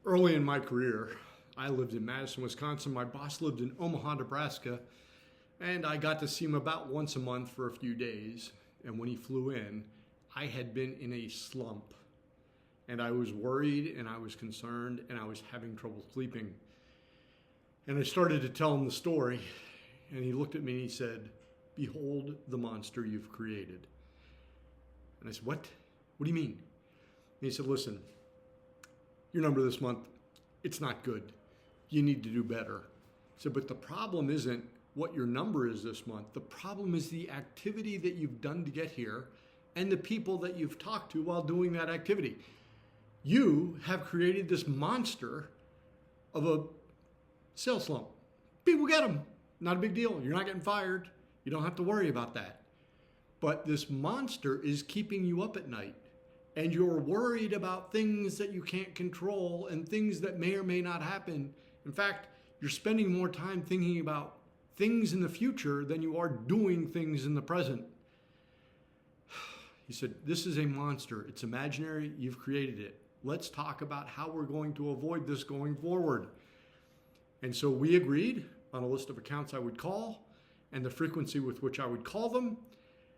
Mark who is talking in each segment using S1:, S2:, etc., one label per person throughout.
S1: Early in my career, I lived in Madison, Wisconsin. My boss lived in Omaha, Nebraska, and I got to see him about once a month for a few days. And when he flew in, I had been in a slump. And I was worried and I was concerned and I was having trouble sleeping. And I started to tell him the story, and he looked at me and he said, "Behold the monster you've created." And I said, "What? What do you mean?" And he said, "Listen, your number this month, it's not good. You need to do better." I said, "But the problem isn't what your number is this month. The problem is the activity that you've done to get here and the people that you've talked to while doing that activity. You have created this monster of a sales slump. People get them. Not a big deal. You're not getting fired. You don't have to worry about that. But this monster is keeping you up at night. And you're worried about things that you can't control and things that may or may not happen. In fact, you're spending more time thinking about things in the future than you are doing things in the present." He said, "This is a monster. It's imaginary. You've created it. Let's talk about how we're going to avoid this going forward." And so we agreed on a list of accounts I would call and the frequency with which I would call them,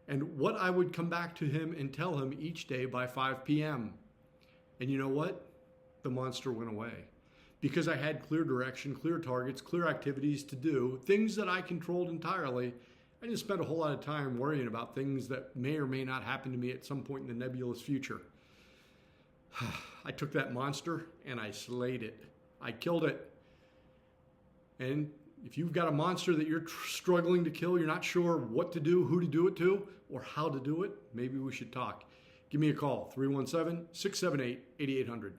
S1: and what I would come back to him and tell him each day by 5 p.m. And you know what? The monster went away because I had clear direction, clear targets, clear activities to do, things that I controlled entirely. I didn't spend a whole lot of time worrying about things that may or may not happen to me at some point in the nebulous future. I took that monster and I slayed it. I killed it. And if you've got a monster that you're struggling to kill, you're not sure what to do, who to do it to, or how to do it, maybe we should talk. Give me a call, 317-678-8800.